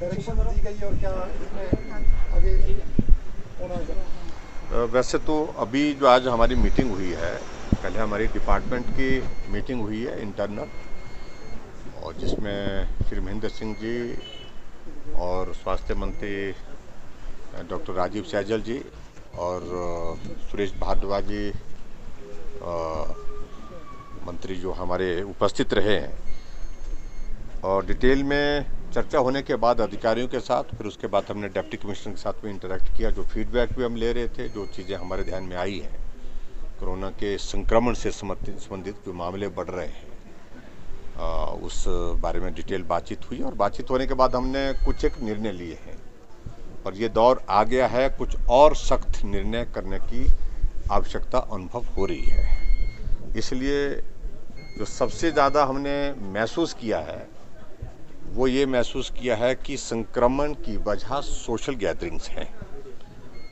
Direction दी गई और क्या इसमें आगे होना है? वैसे तो अभी जो आज हमारी मीटिंग हुई है, पहले हमारी डिपार्टमेंट की मीटिंग हुई है इंटरनल, और जिसमें श्री महेंद्र सिंह जी और स्वास्थ्य मंत्री डॉक्टर राजीव सैजल जी और सुरेश भारद्वाज जी मंत्री जो हमारे उपस्थित रहे हैं, और डिटेल में चर्चा होने के बाद अधिकारियों के साथ, फिर उसके बाद हमने डिप्टी कमिश्नर के साथ भी इंटरेक्ट किया। जो फीडबैक भी हम ले रहे थे, जो चीज़ें हमारे ध्यान में आई हैं, कोरोना के संक्रमण से संबंधित जो मामले बढ़ रहे हैं, उस बारे में डिटेल बातचीत हुई, और बातचीत होने के बाद हमने कुछ एक निर्णय लिए हैं, और ये दौर आ गया है कुछ और सख्त निर्णय करने की आवश्यकता अनुभव हो रही है। इसलिए जो सबसे ज़्यादा हमने महसूस किया है वो ये महसूस किया है कि संक्रमण की वजह सोशल गैदरिंग्स हैं,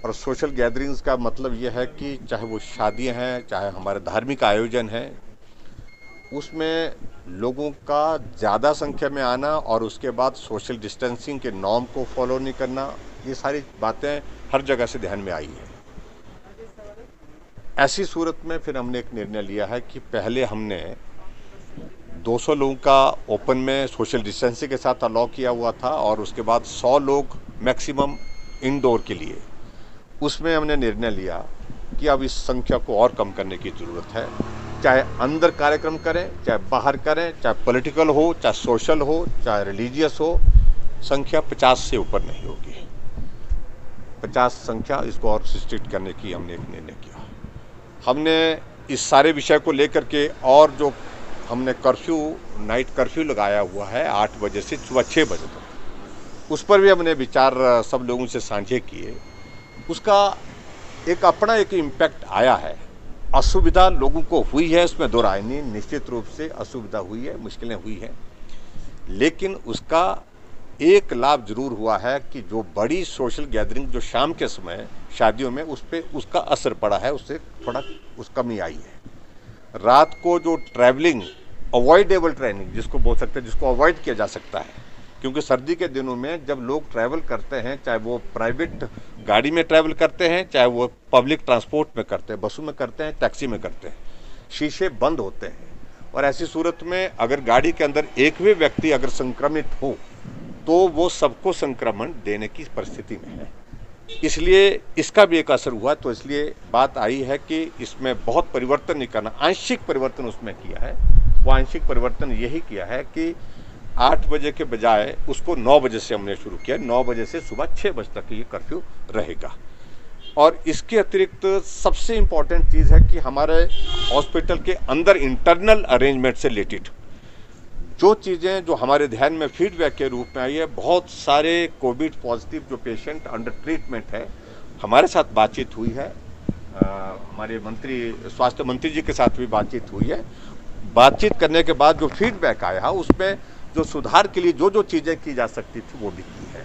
और सोशल गैदरिंग्स का मतलब ये है कि चाहे वो शादियां हैं, चाहे हमारे धार्मिक आयोजन हैं, उसमें लोगों का ज़्यादा संख्या में आना और उसके बाद सोशल डिस्टेंसिंग के नॉर्म को फॉलो नहीं करना, ये सारी बातें हर जगह से ध्यान में आई है। ऐसी सूरत में फिर हमने एक निर्णय लिया है कि पहले हमने 200 लोगों का ओपन में सोशल डिस्टेंसिंग के साथ अलाउ किया हुआ था, और उसके बाद 100 लोग मैक्सिमम इंडोर के लिए, उसमें हमने निर्णय लिया कि अब इस संख्या को और कम करने की ज़रूरत है। चाहे अंदर कार्यक्रम करें, चाहे बाहर करें, चाहे पॉलिटिकल हो, चाहे सोशल हो, चाहे रिलीजियस हो, संख्या 50 से ऊपर नहीं होगी। 50 संख्या, इसको और रिस्ट्रिक्ट करने की हमने एक निर्णय किया। हमने इस सारे विषय को लेकर के, और जो हमने कर्फ्यू, नाइट कर्फ्यू लगाया हुआ है 8 बजे से सुबह 6 बजे तक, उस पर भी हमने विचार सब लोगों से साझे किए। उसका एक अपना एक इम्पैक्ट आया है। असुविधा लोगों को हुई है, उसमें दो राय नहीं, निश्चित रूप से असुविधा हुई है, मुश्किलें हुई हैं, लेकिन उसका एक लाभ जरूर हुआ है कि जो बड़ी सोशल गैदरिंग जो शाम के समय शादियों में, उस पर उसका असर पड़ा है, उससे थोड़ा कमी आई है। रात को जो ट्रैवलिंग, अवॉइडेबल ट्रैवलिंग जिसको बोल सकते हैं, जिसको अवॉइड किया जा सकता है, क्योंकि सर्दी के दिनों में जब लोग ट्रैवल करते हैं, चाहे वो प्राइवेट गाड़ी में ट्रैवल करते हैं, चाहे वो पब्लिक ट्रांसपोर्ट में करते हैं, बसों में करते हैं, टैक्सी में करते हैं, शीशे बंद होते हैं, और ऐसी सूरत में अगर गाड़ी के अंदर एक भी व्यक्ति अगर संक्रमित हो तो वो सबको संक्रमण देने की परिस्थिति में है। इसलिए इसका भी एक असर हुआ। तो इसलिए बात आई है कि इसमें बहुत परिवर्तन नहीं करना, आंशिक परिवर्तन उसमें किया है। वो आंशिक परिवर्तन यही किया है कि 8 बजे के बजाय उसको 9 बजे से हमने शुरू किया। 9 बजे से सुबह 6 बजे तक ये कर्फ्यू रहेगा। और इसके अतिरिक्त सबसे इम्पॉर्टेंट चीज़ है कि हमारे हॉस्पिटल के अंदर इंटरनल अरेंजमेंट से रिलेटेड जो चीज़ें जो हमारे ध्यान में फीडबैक के रूप में आई है, बहुत सारे कोविड पॉजिटिव जो पेशेंट अंडर ट्रीटमेंट है, हमारे साथ बातचीत हुई है, हमारे मंत्री, स्वास्थ्य मंत्री जी के साथ भी बातचीत हुई है। बातचीत करने के बाद जो फीडबैक आया, उसमें जो सुधार के लिए जो जो चीज़ें की जा सकती थी वो भी की है।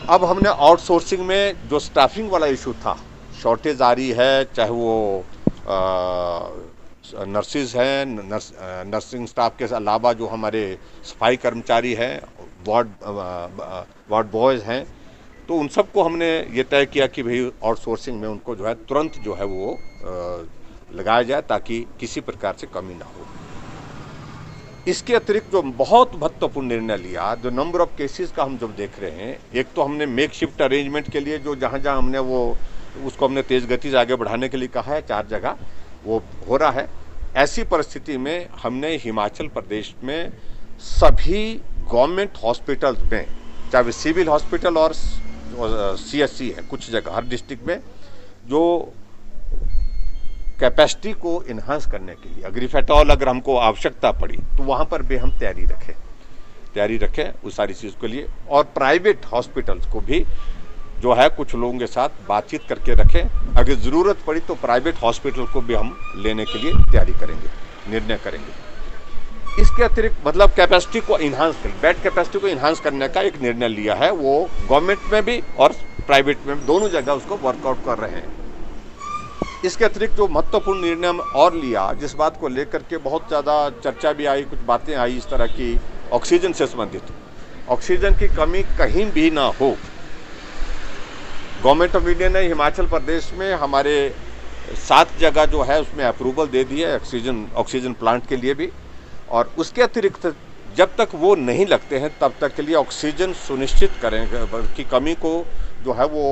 अब हमने आउटसोर्सिंग में जो स्टाफिंग वाला इशू था, शॉर्टेज आ रही है, चाहे वो नर्सिस हैं, नर्सिंग स्टाफ के अलावा जो हमारे सफाई कर्मचारी हैं, वार्ड बॉयज़ हैं, तो उन सबको हमने ये तय किया कि भाई आउटसोर्सिंग में उनको जो है तुरंत जो है वो लगाया जाए, ताकि किसी प्रकार से कमी ना हो। इसके अतिरिक्त जो बहुत महत्वपूर्ण निर्णय लिया, जो नंबर ऑफ केसेस का हम जब देख रहे हैं, एक तो हमने मेक शिफ्ट अरेंजमेंट के लिए जो जहाँ जहाँ हमने वो उसको हमने तेज़ गति से आगे बढ़ाने के लिए कहा है, 4 जगह वो हो रहा है। ऐसी परिस्थिति में हमने हिमाचल प्रदेश में सभी गवर्नमेंट हॉस्पिटल्स में, चाहे वे सिविल हॉस्पिटल और CHC है, कुछ जगह हर डिस्ट्रिक्ट में, जो कैपेसिटी को इन्हांस करने के लिए अगर इफ एट ऑल अगर हमको आवश्यकता पड़ी तो वहाँ पर भी हम तैयारी रखें उस सारी चीज़ के लिए। और प्राइवेट हॉस्पिटल्स को भी जो है कुछ लोगों के साथ बातचीत करके रखें। अगर ज़रूरत पड़ी तो प्राइवेट हॉस्पिटल को भी हम लेने के लिए तैयारी करेंगे, निर्णय करेंगे। इसके अतिरिक्त मतलब कैपेसिटी को इन्हांस कर, बेड कैपेसिटी को इन्हांस करने का एक निर्णय लिया है, वो गवर्नमेंट में भी और प्राइवेट में भी, दोनों जगह उसको वर्कआउट कर रहे हैं। इसके अतिरिक्त जो महत्वपूर्ण निर्णय हम और लिया, जिस बात को लेकर के बहुत ज़्यादा चर्चा भी आई, कुछ बातें आई इस तरह की, ऑक्सीजन से संबंधित। ऑक्सीजन की कमी कहीं भी ना हो। गवर्नमेंट ऑफ इंडिया ने हिमाचल प्रदेश में हमारे 7 जगह जो है उसमें अप्रूवल दे दी है ऑक्सीजन प्लांट के लिए भी, और उसके अतिरिक्त जब तक वो नहीं लगते हैं तब तक के लिए ऑक्सीजन सुनिश्चित करेंगे की कमी को जो है वो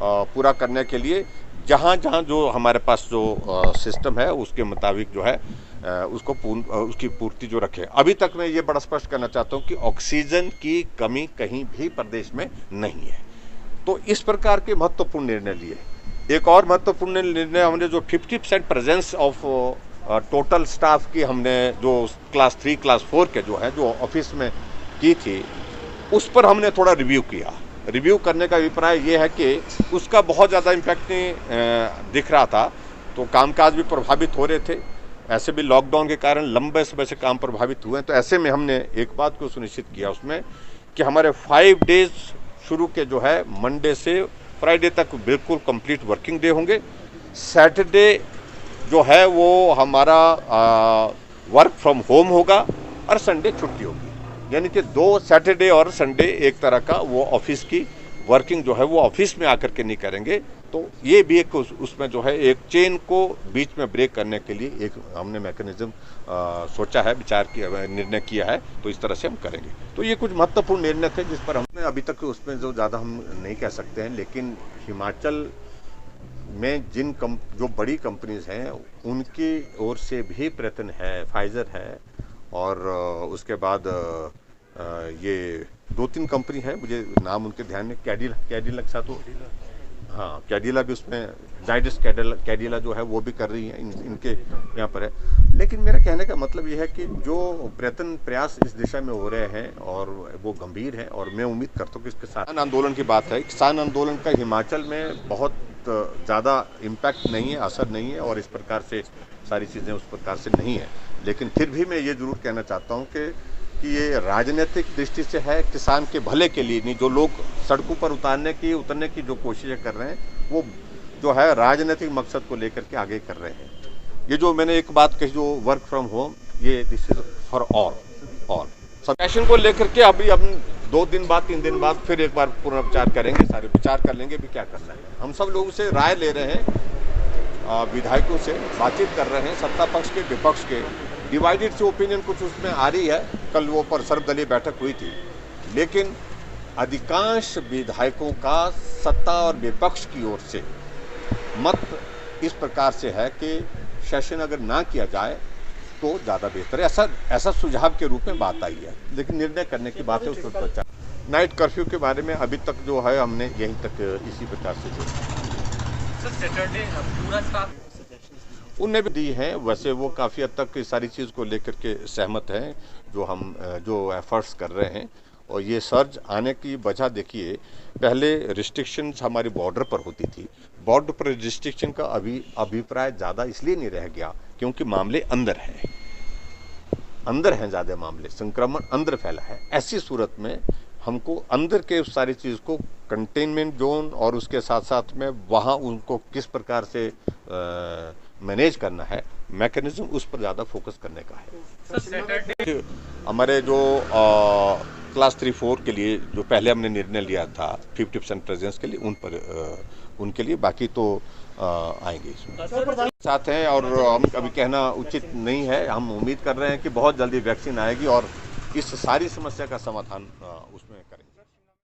पूरा करने के लिए जहाँ जहाँ जो हमारे पास जो सिस्टम है उसके मुताबिक जो है उसकी पूर्ति जो रखे। अभी तक मैं ये बड़ा स्पष्ट करना चाहता हूँ कि ऑक्सीजन की कमी कहीं भी प्रदेश में नहीं है। तो इस प्रकार के महत्वपूर्ण निर्णय लिए। एक और महत्वपूर्ण निर्णय हमने जो 50% प्रेजेंस ऑफ टोटल स्टाफ की हमने जो क्लास 3 क्लास 4 के जो है जो ऑफिस में की थी, उस पर हमने थोड़ा रिव्यू किया। रिव्यू करने का अभिप्राय ये है कि उसका बहुत ज़्यादा इम्पैक्ट नहीं दिख रहा था, तो कामकाज भी प्रभावित हो रहे थे। ऐसे भी लॉकडाउन के कारण लंबे समय से काम प्रभावित हुए हैं। तो ऐसे में हमने एक बात को सुनिश्चित किया उसमें कि हमारे 5 डेज शुरू के जो है मंडे से फ्राइडे तक बिल्कुल कंप्लीट वर्किंग डे होंगे। सैटरडे जो है वो हमारा वर्क फ्रॉम होम होगा और संडे छुट्टी होगी। यानी कि 2 सैटरडे और संडे एक तरह का वो ऑफिस की वर्किंग जो है वो ऑफिस में आकर के नहीं करेंगे। तो ये भी एक उसमें जो है एक चेन को बीच में ब्रेक करने के लिए एक हमने मैकेनिज्म सोचा है, विचार किया, निर्णय किया है। तो इस तरह से हम करेंगे। तो ये कुछ महत्वपूर्ण निर्णय थे जिस पर हमने अभी तक उसमें जो ज़्यादा हम नहीं कह सकते हैं, लेकिन हिमाचल में जो बड़ी कंपनीज हैं उनकी ओर से भी प्रयत्न है। फाइजर है और उसके बाद ये 2-3 कंपनी है, मुझे नाम उनके ध्यान में, कैडिला के साथ वो, हाँ कैडिला भी उसमें, जाइडस कैडिला जो है वो भी कर रही है, इनके यहाँ पर है। लेकिन मेरा कहने का मतलब ये है कि जो प्रयास इस दिशा में हो रहे हैं और वो गंभीर है, और मैं उम्मीद करता हूँ कि इसके साथ आंदोलन की बात है। किसान आंदोलन का हिमाचल में बहुत ज़्यादा इम्पैक्ट नहीं है, असर नहीं है, और इस प्रकार से सारी चीज़ें उस प्रकार से नहीं है। लेकिन फिर भी मैं ये ज़रूर कहना चाहता हूँ कि ये राजनीतिक दृष्टि से है, किसान के भले के लिए नहीं। जो लोग सड़कों पर उतरने की जो कोशिशें कर रहे हैं वो जो है राजनीतिक मकसद को लेकर के आगे कर रहे हैं। ये जो मैंने एक बात कही जो वर्क फ्रॉम होम, ये दिस इज फॉर ऑल सब पैशन को लेकर के अभी हम 2 दिन बाद 3 दिन बाद फिर एक बार पुनर्विचार करेंगे, सारे विचार कर लेंगे भी क्या करना है। हम सब लोगों से राय ले रहे हैं, विधायकों से बातचीत कर रहे हैं, सत्ता पक्ष के विपक्ष के, डिवाइडेड से ओपिनियन कुछ उसमें आ रही है। कल वो पर सर्वदलीय बैठक हुई थी, लेकिन अधिकांश विधायकों का सत्ता और विपक्ष की ओर से मत इस प्रकार से है कि सेशन अगर ना किया जाए तो ज़्यादा बेहतर है। ऐसा सुझाव के रूप में बात आई है, लेकिन निर्णय करने की बात है उस पर। नाइट कर्फ्यू के बारे में अभी तक जो है हमने यहीं तक इसी प्रकार से जो सैटरडे पूरा स्टाफ उनने भी दी हैं। वैसे वो काफ़ी हद तक सारी चीज़ को लेकर के सहमत हैं, जो हम जो एफर्ट्स कर रहे हैं। और ये सर्ज आने की वजह देखिए, पहले रिस्ट्रिक्शंस हमारी बॉर्डर पर होती थी। बॉर्डर पर रिस्ट्रिक्शन का अभिप्राय ज़्यादा इसलिए नहीं रह गया क्योंकि मामले अंदर हैं ज़्यादा मामले, संक्रमण अंदर फैला है। ऐसी सूरत में हमको अंदर के उस सारी चीज़ को कंटेनमेंट जोन और उसके साथ साथ में वहाँ उनको किस प्रकार से मैनेज करना है, मैकेनिज्म उस पर ज़्यादा फोकस करने का है। हमारे जो क्लास 3-4 के लिए जो पहले हमने निर्णय लिया था 50% प्रेजेंस के लिए, उनके लिए, बाकी तो आएंगे इसमें साथ हैं। और हम अभी कहना उचित नहीं है। हम उम्मीद कर रहे हैं कि बहुत जल्दी वैक्सीन आएगी और इस सारी समस्या का समाधान उसमें करेंगे।